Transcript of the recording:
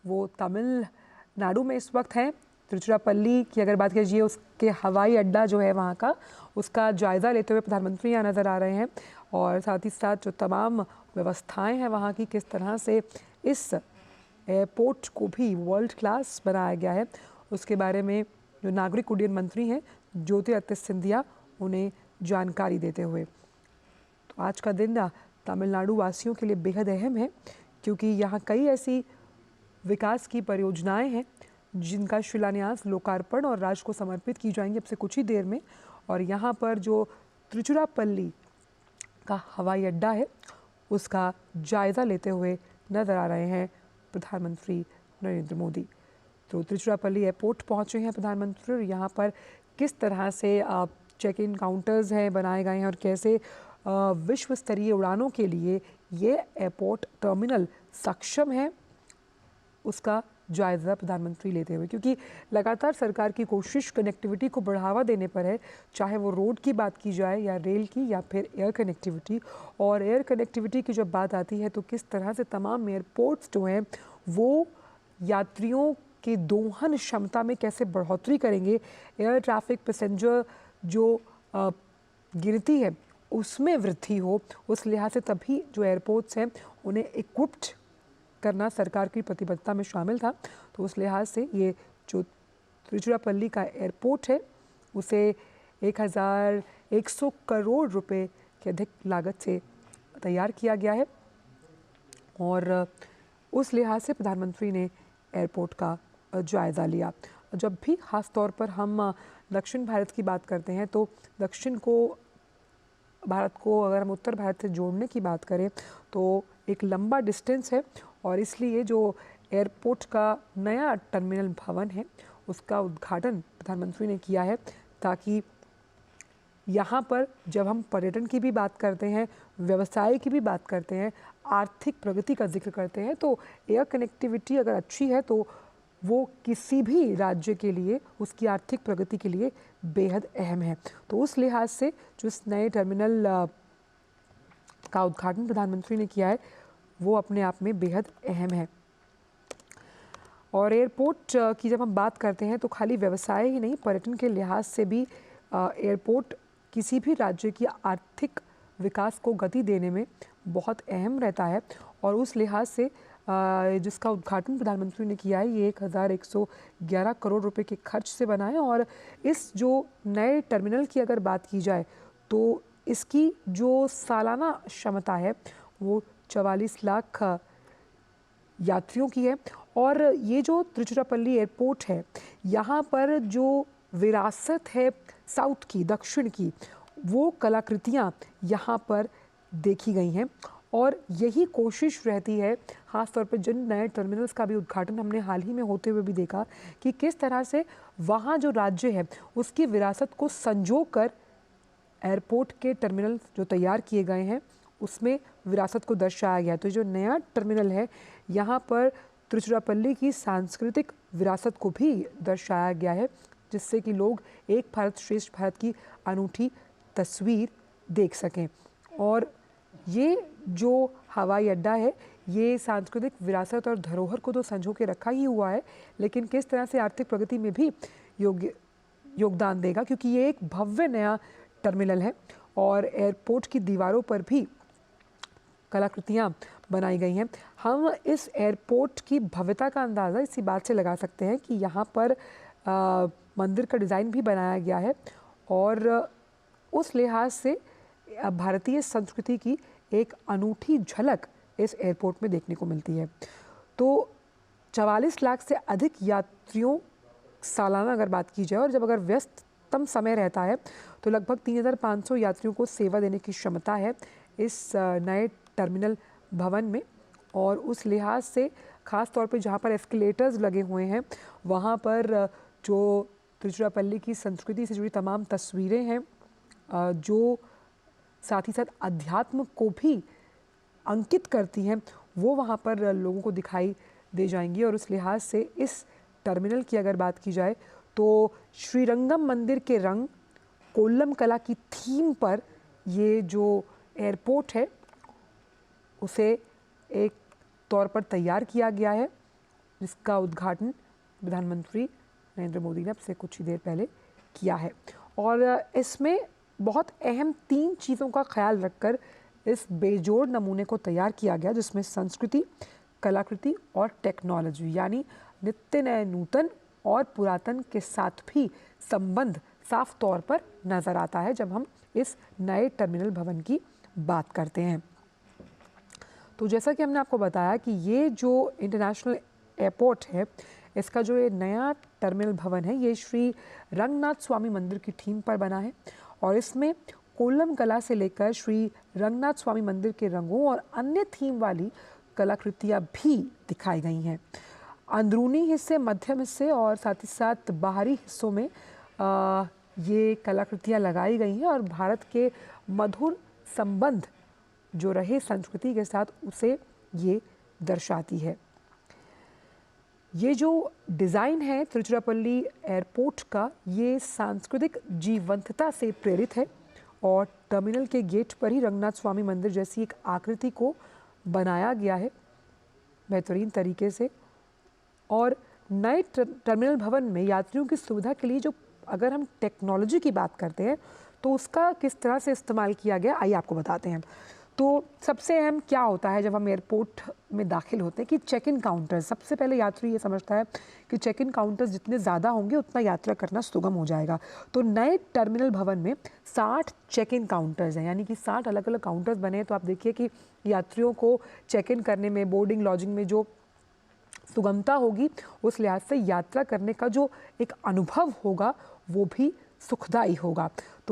वो तमिलनाडु में इस वक्त हैं। तिरुचिरापल्ली की अगर बात कीजिए, उसके हवाई अड्डा जो है वहाँ का, उसका जायज़ा लेते हुए प्रधानमंत्री यहाँ नज़र आ रहे हैं और साथ ही साथ जो तमाम व्यवस्थाएं हैं वहाँ की, किस तरह से इस एयरपोर्ट को भी वर्ल्ड क्लास बनाया गया है, उसके बारे में जो नागरिक उड्डयन मंत्री हैं ज्योतिरादित्य सिंधिया उन्हें जानकारी देते हुए। तो आज का दिन तमिलनाडु वासियों के लिए बेहद अहम है, क्योंकि यहाँ कई ऐसी विकास की परियोजनाएं हैं जिनका शिलान्यास, लोकार्पण और राष्ट्र को समर्पित की जाएंगी अब से कुछ ही देर में। और यहाँ पर जो तिरुचिरापल्ली का हवाई अड्डा है उसका जायज़ा लेते हुए नज़र आ रहे हैं प्रधानमंत्री नरेंद्र मोदी। तो तिरुचिरापल्ली एयरपोर्ट पहुँचे हैं प्रधानमंत्री और यहाँ पर किस तरह से चेक इन काउंटर्स हैं बनाए गए हैं और कैसे विश्व स्तरीय उड़ानों के लिए ये एयरपोर्ट टर्मिनल सक्षम है, उसका जायज़ा प्रधानमंत्री लेते हुए। क्योंकि लगातार सरकार की कोशिश कनेक्टिविटी को बढ़ावा देने पर है, चाहे वो रोड की बात की जाए या रेल की या फिर एयर कनेक्टिविटी। और एयर कनेक्टिविटी की जब बात आती है तो किस तरह से तमाम एयरपोर्ट्स जो हैं वो यात्रियों की दोहन क्षमता में कैसे बढ़ोतरी करेंगे, एयर ट्रैफिक पैसेंजर जो गिनती है उसमें वृद्धि हो, उस लिहाज से तभी जो एयरपोर्ट्स हैं उन्हें इक्विप्ड करना सरकार की प्रतिबद्धता में शामिल था। तो उस लिहाज से ये जो तिरुचिरापल्ली का एयरपोर्ट है उसे 1100 करोड़ रुपए के अधिक लागत से तैयार किया गया है और उस लिहाज से प्रधानमंत्री ने एयरपोर्ट का जायज़ा लिया। जब भी ख़ास तौर पर हम दक्षिण भारत की बात करते हैं तो दक्षिण को भारत को अगर हम उत्तर भारत से जोड़ने की बात करें तो एक लंबा डिस्टेंस है और इसलिए जो एयरपोर्ट का नया टर्मिनल भवन है उसका उद्घाटन प्रधानमंत्री ने किया है, ताकि यहाँ पर जब हम पर्यटन की भी बात करते हैं, व्यवसाय की भी बात करते हैं, आर्थिक प्रगति का जिक्र करते हैं, तो एयर कनेक्टिविटी अगर अच्छी है तो वो किसी भी राज्य के लिए, उसकी आर्थिक प्रगति के लिए बेहद अहम है। तो उस लिहाज से जो इस नए टर्मिनल का उद्घाटन प्रधानमंत्री ने किया है वो अपने आप में बेहद अहम है। और एयरपोर्ट की जब हम बात करते हैं तो खाली व्यवसाय ही नहीं, पर्यटन के लिहाज से भी एयरपोर्ट किसी भी राज्य की आर्थिक विकास को गति देने में बहुत अहम रहता है। और उस लिहाज से जिसका उद्घाटन प्रधानमंत्री ने किया है ये 1111 करोड़ रुपए के खर्च से बना है। और इस जो नए टर्मिनल की अगर बात की जाए तो इसकी जो सालाना क्षमता है वो 44 लाख यात्रियों की है। और ये जो तिरुचिरापल्ली एयरपोर्ट है, यहाँ पर जो विरासत है साउथ की, दक्षिण की, वो कलाकृतियाँ यहाँ पर देखी गई हैं। और यही कोशिश रहती है, ख़ास तौर पर जिन नए टर्मिनल्स का भी उद्घाटन हमने हाल ही में होते हुए भी देखा, कि किस तरह से वहाँ जो राज्य है उसकी विरासत को संजो कर एयरपोर्ट के टर्मिनल जो तैयार किए गए हैं उसमें विरासत को दर्शाया गया। तो जो नया टर्मिनल है यहाँ पर तिरुचिरापल्ली की सांस्कृतिक विरासत को भी दर्शाया गया है, जिससे कि लोग एक भारत श्रेष्ठ भारत की अनूठी तस्वीर देख सकें। और ये जो हवाई अड्डा है ये सांस्कृतिक विरासत और धरोहर को तो संजो के रखा ही हुआ है, लेकिन किस तरह से आर्थिक प्रगति में भी योगदान देगा, क्योंकि ये एक भव्य नया टर्मिनल है और एयरपोर्ट की दीवारों पर भी कलाकृतियाँ बनाई गई हैं। हम इस एयरपोर्ट की भव्यता का अंदाज़ा इसी बात से लगा सकते हैं कि यहाँ पर मंदिर का डिज़ाइन भी बनाया गया है और उस लिहाज से भारतीय संस्कृति की एक अनूठी झलक इस एयरपोर्ट में देखने को मिलती है। तो 44 लाख से अधिक यात्रियों सालाना अगर बात की जाए और जब अगर व्यस्ततम समय रहता है तो लगभग 3500 यात्रियों को सेवा देने की क्षमता है इस नए टर्मिनल भवन में। और उस लिहाज से ख़ास तौर पे जहाँ पर एस्केलेटर्स लगे हुए हैं वहाँ पर जो तिरुचिरापल्ली की संस्कृति से जुड़ी तमाम तस्वीरें हैं, जो साथ ही साथ अध्यात्म को भी अंकित करती हैं, वो वहाँ पर लोगों को दिखाई दे जाएंगी। और उस लिहाज से इस टर्मिनल की अगर बात की जाए तो श्रीरंगम मंदिर के रंग, कोल्लम कला की थीम पर ये जो एयरपोर्ट है उसे एक तौर पर तैयार किया गया है। जिसका उद्घाटन प्रधानमंत्री नरेंद्र मोदी ने अब से कुछ ही देर पहले किया है। और इसमें बहुत अहम 3 चीज़ों का ख्याल रखकर इस बेजोड़ नमूने को तैयार किया गया, जिसमें संस्कृति, कलाकृति और टेक्नोलॉजी यानी नित्य नए नूतन और पुरातन के साथ भी संबंध साफ तौर पर नज़र आता है जब हम इस नए टर्मिनल भवन की बात करते हैं। तो जैसा कि हमने आपको बताया कि ये जो इंटरनेशनल एयरपोर्ट है, इसका जो ये नया टर्मिनल भवन है, ये श्री रंगनाथ स्वामी मंदिर की थीम पर बना है और इसमें कोल्लम कला से लेकर श्री रंगनाथ स्वामी मंदिर के रंगों और अन्य थीम वाली कलाकृतियाँ भी दिखाई गई हैं। अंदरूनी हिस्से, मध्यम हिस्से और साथ ही साथ बाहरी हिस्सों में ये कलाकृतियाँ लगाई गई हैं और भारत के मधुर संबंध जो रहे संस्कृति के साथ, उसे ये दर्शाती है। ये जो डिज़ाइन है तिरुचिरापल्ली एयरपोर्ट का, ये सांस्कृतिक जीवंतता से प्रेरित है और टर्मिनल के गेट पर ही रंगनाथ स्वामी मंदिर जैसी एक आकृति को बनाया गया है बेहतरीन तरीके से। और नए टर्मिनल भवन में यात्रियों की सुविधा के लिए जो अगर हम टेक्नोलॉजी की बात करते हैं तो उसका किस तरह से इस्तेमाल किया गया, आइए आपको बताते हैं। तो सबसे अहम क्या होता है जब हम एयरपोर्ट में दाखिल होते हैं कि चेक इन काउंटर, सबसे पहले यात्री ये समझता है कि चेक इन काउंटर्स जितने ज़्यादा होंगे उतना यात्रा करना सुगम हो जाएगा। तो नए टर्मिनल भवन में 60 चेक इन काउंटर्स हैं, यानी कि 60 अलग अलग काउंटर्स बने हैं। तो आप देखिए कि यात्रियों को चेक इन करने में, बोर्डिंग लॉजिंग में जो सुगमता होगी, उस लिहाज से यात्रा करने का जो एक अनुभव होगा वो भी सुखदायी होगा। तो